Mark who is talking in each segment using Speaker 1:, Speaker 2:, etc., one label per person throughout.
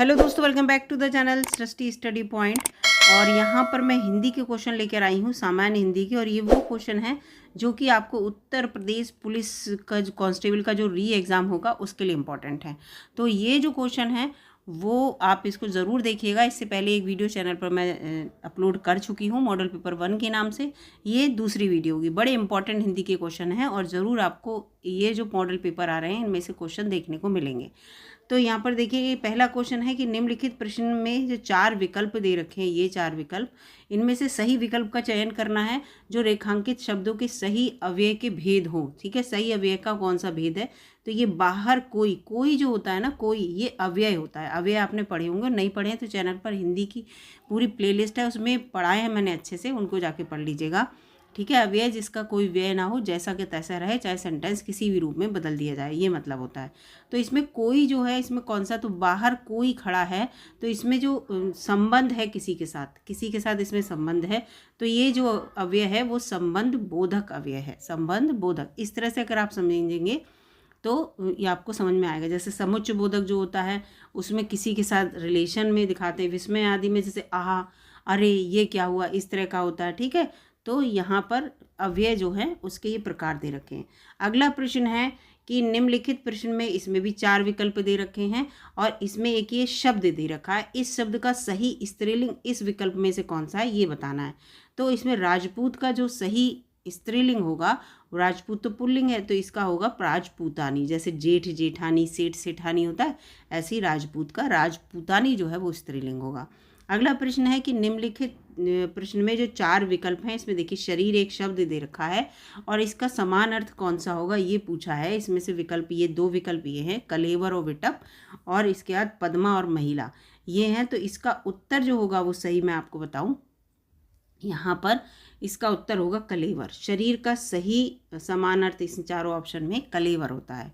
Speaker 1: Hello दोस्तों, welcome back to the channel Srishti study point. और यहाँ पर मैं हिंदी के क्वेश्चन लेकर आई हूँ, सामान्य हिंदी के। और ये वो क्वेश्चन है जो कि आपको उत्तर प्रदेश पुलिस का जो कांस्टेबल का जो री एग्ज़ाम होगा उसके लिए इम्पॉर्टेंट है। तो ये जो क्वेश्चन है वो आप इसको ज़रूर देखिएगा। इससे पहले एक वीडियो चैनल पर मैं अपलोड कर चुकी हूँ मॉडल पेपर 1 के नाम से। ये दूसरी वीडियो होगी। बड़े इंपॉर्टेंट हिंदी के क्वेश्चन हैं और ज़रूर आपको ये जो मॉडल पेपर आ रहे हैं इनमें से क्वेश्चन देखने को मिलेंगे। तो यहाँ पर देखिए, ये पहला क्वेश्चन है कि निम्नलिखित प्रश्न में जो 4 विकल्प दे रखे हैं, ये 4 विकल्प, इनमें से सही विकल्प का चयन करना है जो रेखांकित शब्दों के सही अव्यय के भेद हो। ठीक है, सही अव्यय का कौन सा भेद है? तो ये बाहर कोई जो होता है ना, कोई, ये अव्यय होता है। अव्यय आपने पढ़े होंगे, नहीं पढ़े हैं तो चैनल पर हिंदी की पूरी प्लेलिस्ट है, उसमें पढ़ाए हैं मैंने अच्छे से, उनको जाके पढ़ लीजिएगा। ठीक है, अव्यय जिसका कोई व्यय ना हो, जैसा कि तैसा रहे, चाहे सेंटेंस किसी भी रूप में बदल दिया जाए, ये मतलब होता है। तो इसमें कोई जो है, इसमें कौन सा, तो बाहर कोई खड़ा है, तो इसमें जो संबंध है किसी के साथ इसमें संबंध है, तो ये जो अव्यय है वो संबंध बोधक अव्यय है। संबंध बोधक, इस तरह से अगर आप समझेंगे तो ये आपको समझ में आएगा। जैसे समुच्चय बोधक जो होता है उसमें किसी के साथ रिलेशन में दिखाते हैं, विस्मय आदि में जैसे आहा, अरे ये क्या हुआ, इस तरह का होता है। ठीक है, तो यहाँ पर अव्यय जो है उसके ये प्रकार दे रखे हैं। अगला प्रश्न है कि निम्नलिखित प्रश्न में, इसमें भी 4 विकल्प दे रखे हैं और इसमें एक ये शब्द दे रखा है, इस शब्द का सही स्त्रीलिंग इस विकल्प में से कौन सा है ये बताना है। तो इसमें राजपूत का जो सही स्त्रीलिंग होगा, राजपूत तो पुल्लिंग है, तो इसका होगा राजपूतानी। जैसे जेठ जेठानी, सेठ सेठानी होता है, ऐसे ही राजपूत का राजपूतानी जो है वो स्त्रीलिंग होगा। अगला प्रश्न है कि निम्नलिखित प्रश्न में जो 4 विकल्प हैं, इसमें देखिए शरीर एक शब्द दे रखा है और इसका समान अर्थ कौन सा होगा ये पूछा है। इसमें से विकल्प, ये 2 विकल्प ये हैं, कलेवर और विटप, और इसके बाद पद्मा और महिला, ये हैं। तो इसका उत्तर जो होगा वो सही मैं आपको बताऊं, यहाँ पर इसका उत्तर होगा कलेवर। शरीर का सही समान अर्थ इस चारों ऑप्शन में कलेवर होता है।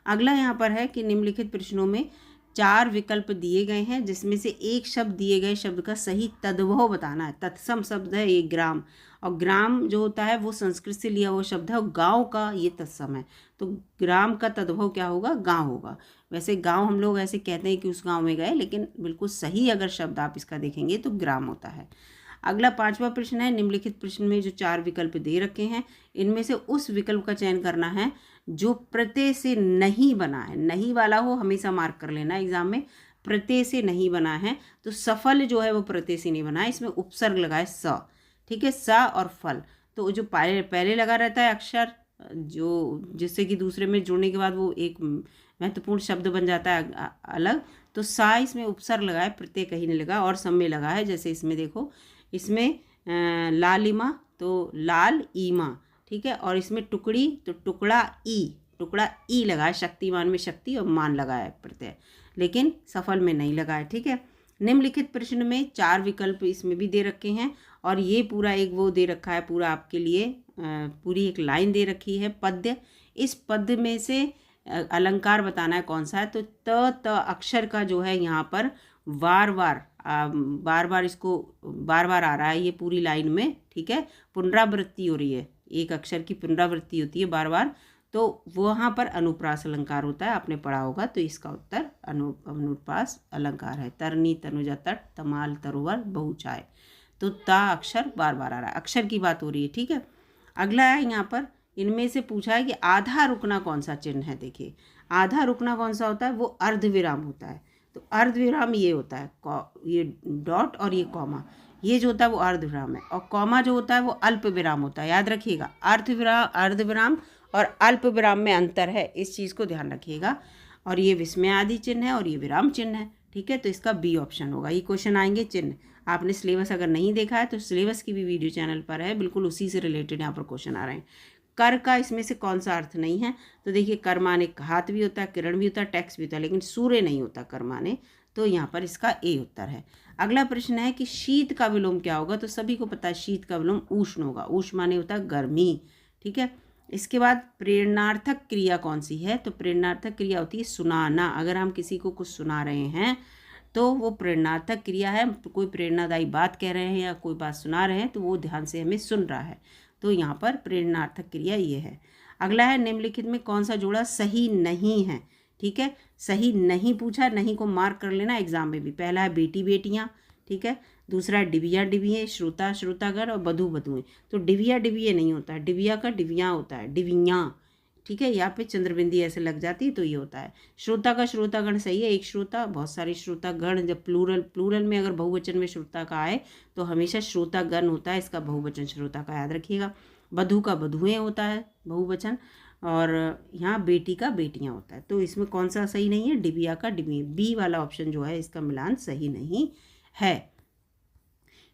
Speaker 1: अगला यहाँ पर है कि निम्नलिखित प्रश्नों में 4 विकल्प दिए गए हैं जिसमें से एक शब्द, दिए गए शब्द का सही तद्भव बताना है। तत्सम शब्द है ये ग्राम, और ग्राम जो होता है वो संस्कृत से लिया हुआ शब्द है और गांव का ये तत्सम है। तो ग्राम का तद्भव क्या होगा? गांव होगा। वैसे गांव हम लोग ऐसे कहते हैं कि उस गांव में गए, लेकिन बिल्कुल सही अगर शब्द आप इसका देखेंगे तो ग्राम होता है। अगला 5वां प्रश्न है, निम्नलिखित प्रश्न में जो 4 विकल्प दे रखे हैं इनमें से उस विकल्प का चयन करना है जो प्रत्यय से नहीं बना है। नहीं वाला हो हमेशा मार्क कर लेना एग्जाम में, प्रत्यय से नहीं बना है। तो सफल जो है वो प्रत्यय से नहीं बना है, इसमें उपसर्ग लगा है स। ठीक है, स और फल, तो जो पहले लगा रहता है अक्षर, जो जिससे कि दूसरे में जुड़ने के बाद वो एक महत्वपूर्ण शब्द बन जाता है अलग, तो सा इसमें उपसर्ग लगा है, प्रत्यय कहीं नहीं लगा, और सब में लगा है। जैसे इसमें देखो, इसमें लालिमा तो लाल ईमा, ठीक है, और इसमें टुकड़ी तो टुकड़ा ई लगा है, शक्तिमान में शक्ति और मान लगा है प्रत्यय, लेकिन सफल में नहीं लगा है। ठीक है, निम्नलिखित प्रश्न में 4 विकल्प इसमें भी दे रखे हैं और ये पूरा एक वो दे रखा है, पूरा आपके लिए पूरी एक लाइन दे रखी है पद्य। इस पद्य में से अलंकार बताना है कौन सा है। तो त अक्षर का जो है यहाँ पर बार बार इसको बार बार आ रहा है ये पूरी लाइन में। ठीक है, पुनरावृत्ति हो रही है, एक अक्षर की पुनरावृत्ति होती है बार बार, तो वहाँ पर अनुप्रास अलंकार होता है, आपने पढ़ा होगा। तो इसका उत्तर अनुप्रास अलंकार है। तरनी तनुजा तट तमाल तरोवर बहुचाय, तो ता अक्षर बार बार आ रहा है, अक्षर की बात हो रही है। ठीक है, अगला है यहाँ पर, इनमें से पूछा है कि आधा रुकना कौन सा चिन्ह है। देखिए, आधा रुकना कौन सा होता है, वो अर्धविराम होता है। तो अर्धविराम ये होता है, ये डॉट और ये कॉमा, ये जो होता है वो अर्धविराम है, और कॉमा जो होता है वो अल्प विराम होता है। याद रखिएगा, अर्धविराम और अल्प विराम में अंतर है, इस चीज़ को ध्यान रखिएगा। और ये विस्मय आदि चिन्ह है और ये विराम चिन्ह है। ठीक है, तो इसका बी ऑप्शन होगा। ये क्वेश्चन आएंगे चिन्ह, आपने सिलेबस अगर नहीं देखा है तो सिलेबस की भी वीडियो चैनल पर है, बिल्कुल उसी से रिलेटेड यहाँ पर क्वेश्चन आ रहे हैं। कर का इसमें से कौन सा अर्थ नहीं है, तो देखिए कर माने हाथ भी होता है, किरण भी होता है, टैक्स भी होता है, लेकिन सूर्य नहीं होता कर माने, तो यहाँ पर इसका ए उत्तर है। अगला प्रश्न है कि शीत का विलोम क्या होगा। तो सभी को पता है शीत का विलोम उष्ण होगा, उष्ण माने होता है गर्मी। ठीक है, इसके बाद प्रेरणार्थक क्रिया कौन सी है, तो प्रेरणार्थक क्रिया होती है सुनाना। अगर हम किसी को कुछ सुना रहे हैं तो वो प्रेरणार्थक क्रिया है, कोई प्रेरणादायी बात कह रहे हैं या कोई बात सुना रहे हैं तो वो ध्यान से हमें सुन रहा है, तो यहाँ पर प्रेरणार्थक क्रिया ये है। अगला है, निम्नलिखित में कौन सा जोड़ा सही नहीं है। ठीक है, सही नहीं पूछा, नहीं को मार्क कर लेना एग्जाम में भी। पहला है बेटी बेटियाँ, ठीक है, दूसरा है डिबिया डिबिये, श्रोता श्रोतागण और बधू बधुएं। तो डिबिया डिबिये नहीं होता है, डिबिया का डिबिया होता है, डिबियाँ, ठीक है, यहाँ पे चंद्रबिंदी ऐसे लग जाती है तो ये होता है। श्रोता का श्रोतागण सही है, एक श्रोता, बहुत सारे श्रोतागण। जब प्लूरल में अगर बहुवचन में श्रोता का आए तो हमेशा श्रोतागण होता है, इसका बहुवचन श्रोता का याद रखिएगा। बधू का बधुएं होता है बहुवचन, और यहाँ बेटी का बेटियाँ होता है। तो इसमें कौन सा सही नहीं है, डिबिया का डिबिये, बी वाला ऑप्शन जो है इसका मिलान सही नहीं है।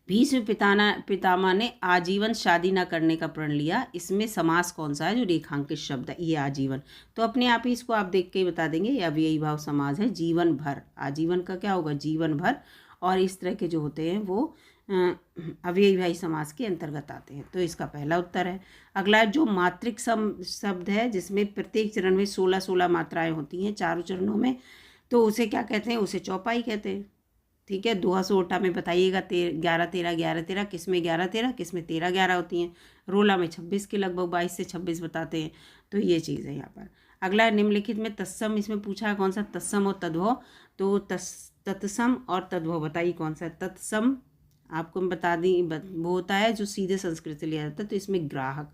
Speaker 1: भीष्म पितामह ने आजीवन शादी न करने का प्रण लिया, इसमें समास कौन सा है जो रेखांकित शब्द है, ये आजीवन। तो अपने आप ही इसको आप देख के ही बता देंगे, ये अव्ययी भाव समास है, जीवन भर। आजीवन का क्या होगा, जीवन भर, और इस तरह के जो होते हैं वो अव्ययी भावी समास के अंतर्गत आते हैं। तो इसका पहला उत्तर है। अगला जो मात्रिक शब्द है जिसमें प्रत्येक चरण में 16 मात्राएं होती हैं चारों चरणों में, तो उसे क्या कहते हैं, उसे चौपाई कहते हैं, ठीक है। दोहा सोटा में बताइएगा 11 13 11 13, किस में 11 13, किस में 13 11 होती हैं। रोला में 26 के लगभग 22 से 26 बताते हैं। तो ये चीज़ है यहाँ पर। अगला निम्नलिखित में तत्सम, इसमें पूछा है कौन सा, तत्सम और तद्भव। तो तत्सम और तद्भव बताइए कौन सा है। तत्सम आपको मैं बता दी, वो होता है जो सीधे संस्कृत से लिया जाता है, तो इसमें ग्राहक,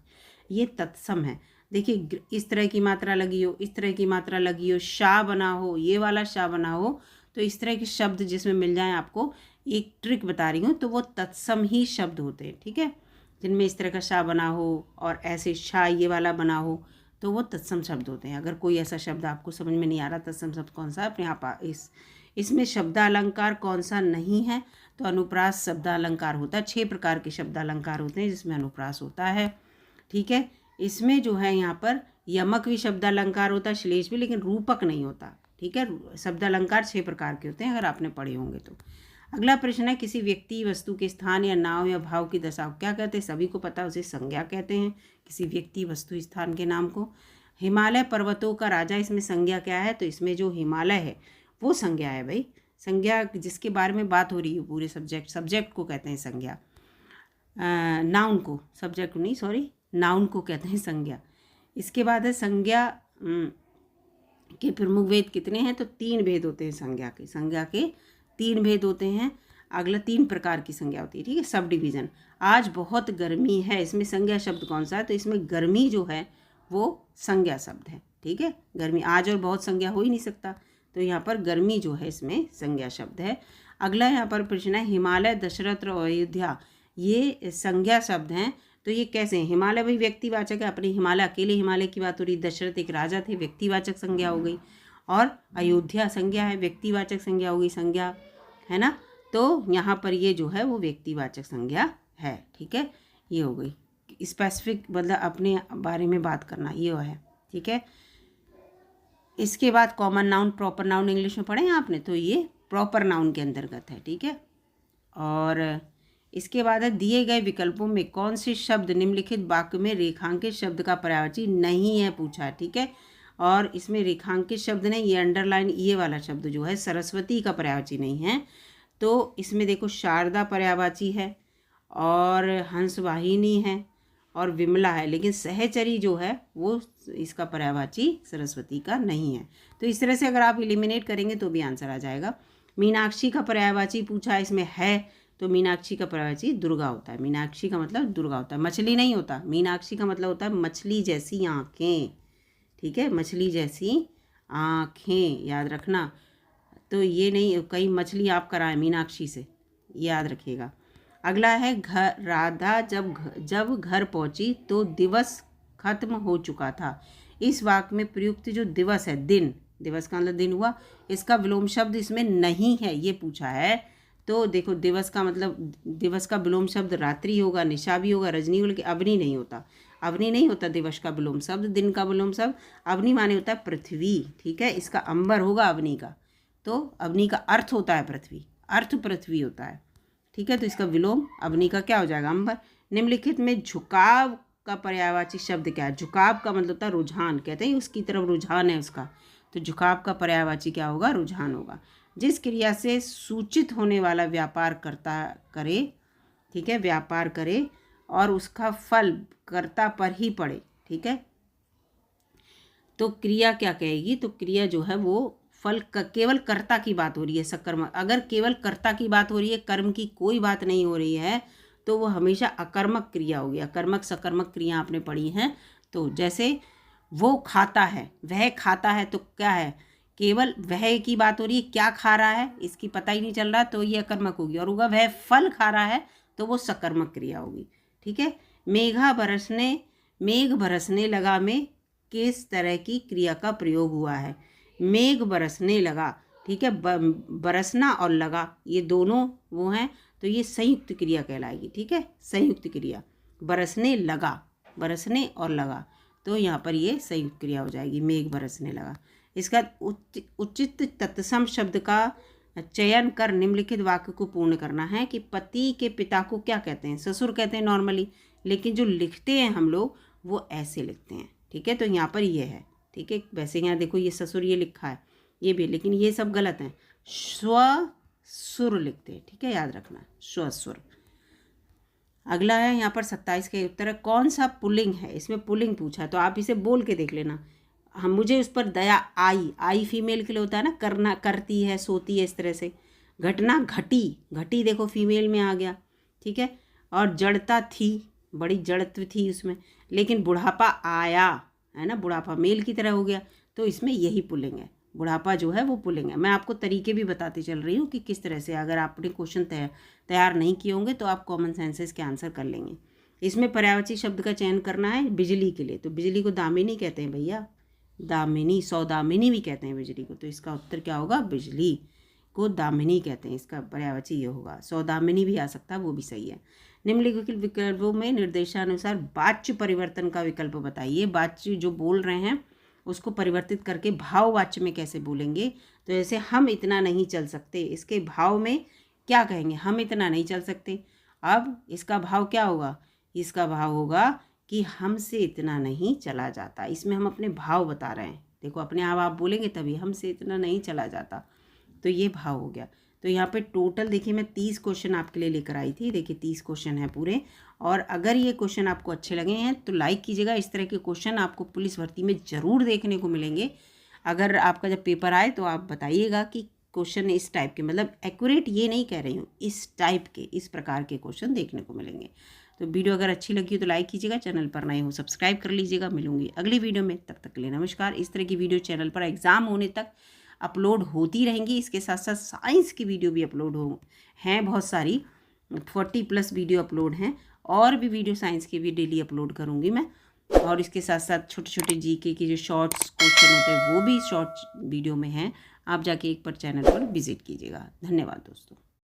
Speaker 1: ये तत्सम है। देखिए इस तरह की मात्रा लगी हो, इस तरह की मात्रा लगी हो, शाह बना हो, ये वाला शाह बना हो, तो इस तरह के शब्द जिसमें मिल जाएं, आपको एक ट्रिक बता रही हूँ, तो वो तत्सम ही शब्द होते हैं, ठीक है। जिनमें इस तरह का शाह बना हो और ऐसे शाह ये वाला बना हो, तो वो तत्सम शब्द होते हैं। अगर कोई ऐसा शब्द आपको समझ में नहीं आ रहा तत्सम शब्द कौन सा है, अपने आप इसमें शब्दालंकार कौन सा नहीं है, तो अनुप्रास शब्दालंकार होता है। 6 प्रकार के शब्दालंकार होते हैं जिसमें अनुप्रास होता है, ठीक है। इसमें जो है यहाँ पर यमक भी शब्दालंकार होता है, श्लेष भी, लेकिन रूपक नहीं होता, ठीक है। शब्दालंकार 6 प्रकार के होते हैं, अगर आपने पढ़े होंगे तो। अगला प्रश्न है, किसी व्यक्ति वस्तु के स्थान या नाम या भाव की दशा को क्या कहते हैं, सभी को पता है, उसे संज्ञा कहते हैं, किसी व्यक्ति वस्तु स्थान के नाम को। हिमालय पर्वतों का राजा, इसमें संज्ञा क्या है, तो इसमें जो हिमालय है वो संज्ञा है भाई। संज्ञा जिसके बारे में बात हो रही है, पूरे सब्जेक्ट को कहते हैं संज्ञा, नाउन को, सब्जेक्ट नहीं सॉरी, नाउन को कहते हैं संज्ञा। इसके बाद है संज्ञा के प्रमुख भेद कितने हैं, तो 3 भेद होते हैं संज्ञा के 3 भेद होते हैं। अगला 3 प्रकार की संज्ञा होती है, ठीक है। सब डिवीज़न, आज बहुत गर्मी है, इसमें संज्ञा शब्द कौन सा है, तो इसमें गर्मी जो है वो संज्ञा शब्द है, ठीक है। गर्मी, आज और बहुत संज्ञा हो ही नहीं सकता, तो यहाँ पर गर्मी जो है इसमें संज्ञा शब्द है। अगला यहाँ पर प्रश्न है, हिमालय दशरथ और अयोध्या ये संज्ञा शब्द हैं, तो ये कैसे हैं। हिमालय भाई व्यक्तिवाचक है, अपने हिमालय, अकेले हिमालय की बात हो रही, दशरथ एक राजा थे, व्यक्तिवाचक संज्ञा हो गई, और अयोध्या संज्ञा है, व्यक्तिवाचक संज्ञा हो गई, संज्ञा है ना। तो यहाँ पर ये जो है वो व्यक्तिवाचक संज्ञा है, ठीक है। ये हो गई स्पेसिफिक, मतलब अपने बारे में बात करना, ये है, ठीक है। इसके बाद common noun, proper noun English में पढ़े हैं आपने, तो ये प्रॉपर नाउन के अंतर्गत है, ठीक है। और इसके बाद है, दिए गए विकल्पों में कौन से शब्द निम्नलिखित वाक्य में रेखांकित शब्द का पर्यायवाची नहीं है, पूछा, ठीक है। और इसमें रेखांकित शब्द नहीं, ये अंडरलाइन ये वाला शब्द जो है सरस्वती का पर्यायवाची नहीं है। तो इसमें देखो शारदा पर्यायवाची है, और हंसवाहिनी है, और विमला है, लेकिन सहचरी जो है वो इसका पर्यायवाची सरस्वती का नहीं है। तो इस तरह से अगर आप एलिमिनेट करेंगे तो भी आंसर आ जाएगा। मीनाक्षी का पर्यायवाची पूछा, इसमें है, तो मीनाक्षी का पर्यायवाची दुर्गा होता है। मीनाक्षी का मतलब दुर्गा होता है, मछली नहीं होता। मीनाक्षी का मतलब होता है मछली जैसी आँखें, ठीक है, मछली जैसी आँखें, याद रखना। तो ये नहीं कहीं मछली आप कराएं मीनाक्षी से, याद रखिएगा। अगला है, घर राधा जब घर पहुंची तो दिवस खत्म हो चुका था। इस वाक्य में प्रयुक्त जो दिवस है, दिन, दिवस का मतलब दिन हुआ, इसका विलोम शब्द इसमें नहीं है, ये पूछा है। तो देखो दिवस का मतलब, दिवस का विलोम शब्द रात्रि होगा, निशा भी होगा, रजनी होगा, लेकिन अवनी नहीं होता। अवनी नहीं होता दिवस का विलोम शब्द। दिन का विलोम शब्द अवनी माने होता है पृथ्वी, ठीक है। इसका अंबर होगा अवनी का, तो अवनी का अर्थ होता है पृथ्वी, अर्थ पृथ्वी होता है, ठीक है। तो इसका विलोम अवनी का क्या हो जाएगा, अंबर। निम्नलिखित में झुकाव का पर्यायवाची शब्द क्या है। झुकाव का मतलब होता है रुझान, कहते हैं उसकी तरफ रुझान है उसका, तो झुकाव का पर्यायवाची क्या होगा, रुझान होगा। जिस क्रिया से सूचित होने वाला व्यापार करता करे, ठीक है, व्यापार करे और उसका फल कर्ता पर ही पड़े, ठीक है। तो क्रिया क्या कहेगी, तो क्रिया जो है वो फल केवल कर्ता की बात हो रही है, सकर्मक। अगर केवल कर्ता की बात हो रही है, कर्म की कोई बात नहीं हो रही है, तो वो हमेशा अकर्मक क्रिया होगी। अकर्मक सकर्मक क्रिया आपने पढ़ी हैं। तो जैसे वो खाता है, वह खाता है, तो क्या है, केवल वह की बात हो रही है, क्या खा रहा है इसकी पता ही नहीं चल रहा, तो ये अकर्मक होगी। और होगा वह फल खा रहा है, तो वो सकर्मक क्रिया होगी। ठीक है। मेघ बरसने लगा में किस तरह की क्रिया का प्रयोग हुआ है। मेघ बरसने लगा, ठीक है, बरसना और लगा ये दोनों वो हैं, तो ये संयुक्त क्रिया कहलाएगी। ठीक है, संयुक्त क्रिया। बरसने लगा, बरसने और लगा, तो यहाँ पर ये संयुक्त क्रिया हो जाएगी, मेघ बरसने लगा। इसका उचित तत्सम शब्द का चयन कर निम्नलिखित वाक्य को पूर्ण करना है कि पति के पिता को क्या कहते हैं, ससुर कहते हैं नॉर्मली, लेकिन जो लिखते हैं हम लोग वो ऐसे लिखते हैं। ठीक है, तो यहाँ पर ये है। ठीक है, वैसे यहाँ देखो ये ससुर ये लिखा है, ये भी, लेकिन ये सब गलत हैं, स्वसुर लिखते हैं। ठीक है, याद रखना, स्वसुर। अगला है यहाँ पर 27 का उत्तर है, कौन सा पुल्लिंग है। इसमें पुल्लिंग पूछा है, तो आप इसे बोल के देख लेना। हम मुझे उस पर दया आई फीमेल के लिए होता है ना, करना, करती है, सोती है, इस तरह से। घटना घटी, घटी देखो फीमेल में आ गया। ठीक है, और जड़ता थी, बड़ी जड़त्व थी उसमें, लेकिन बुढ़ापा आया है ना, बुढ़ापा मेल की तरह हो गया, तो इसमें यही पुल्लिंग है, बुढ़ापा जो है वो पुल्लिंग है। मैं आपको तरीके भी बताती चल रही हूँ कि किस तरह से, अगर आपने क्वेश्चन तैयार नहीं किए होंगे तो आप कॉमन सेंसेस के आंसर कर लेंगे। इसमें पर्यायवाची शब्द का चयन करना है बिजली के लिए, तो बिजली को दामिनी कहते हैं भैया, दामिनी, सौदामिनी भी कहते हैं बिजली को, तो इसका उत्तर क्या होगा, बिजली को दामिनी कहते हैं, इसका पर्यायवाची ये होगा। सौदामिनी भी आ सकता है, वो भी सही है। निम्नलिखित विकल्पों में निर्देशानुसार वाच्य परिवर्तन का विकल्प बताइए। वाच्य जो बोल रहे हैं उसको परिवर्तित करके भाववाच्य में कैसे बोलेंगे, तो जैसे हम इतना नहीं चल सकते, इसके भाव में क्या कहेंगे, हम इतना नहीं चल सकते। अब इसका भाव क्या होगा, इसका भाव होगा कि हमसे इतना नहीं चला जाता। इसमें हम अपने भाव बता रहे हैं, देखो अपने आप बोलेंगे तभी, हमसे इतना नहीं चला जाता, तो ये भाव हो गया। तो यहाँ पे टोटल देखिए मैं 30 क्वेश्चन आपके लिए लेकर आई थी, देखिए 30 क्वेश्चन हैं पूरे। और अगर ये क्वेश्चन आपको अच्छे लगे हैं तो लाइक कीजिएगा। इस तरह के क्वेश्चन आपको पुलिस भर्ती में ज़रूर देखने को मिलेंगे। अगर आपका जब पेपर आए तो आप बताइएगा कि क्वेश्चन इस टाइप के, मतलब एक्यूरेट ये नहीं कह रही हूँ, इस टाइप के, इस प्रकार के क्वेश्चन देखने को मिलेंगे। तो वीडियो अगर अच्छी लगी हो तो लाइक कीजिएगा, चैनल पर नए हो सब्सक्राइब कर लीजिएगा। मिलूंगी अगली वीडियो में, तब तक के लिए नमस्कार। इस तरह की वीडियो चैनल पर एग्ज़ाम होने तक अपलोड होती रहेंगी। इसके साथ साथ साइंस की वीडियो भी अपलोड हैं, बहुत सारी 40+ वीडियो अपलोड हैं, और भी वीडियो साइंस की भी डेली अपलोड करूँगी मैं। और इसके साथ साथ छोटे छोटे जीके के जो शॉर्ट्स क्वेश्चन होते हैं वो भी शॉर्ट्स वीडियो में हैं। आप जाके एक बार चैनल पर विजिट कीजिएगा। धन्यवाद दोस्तों।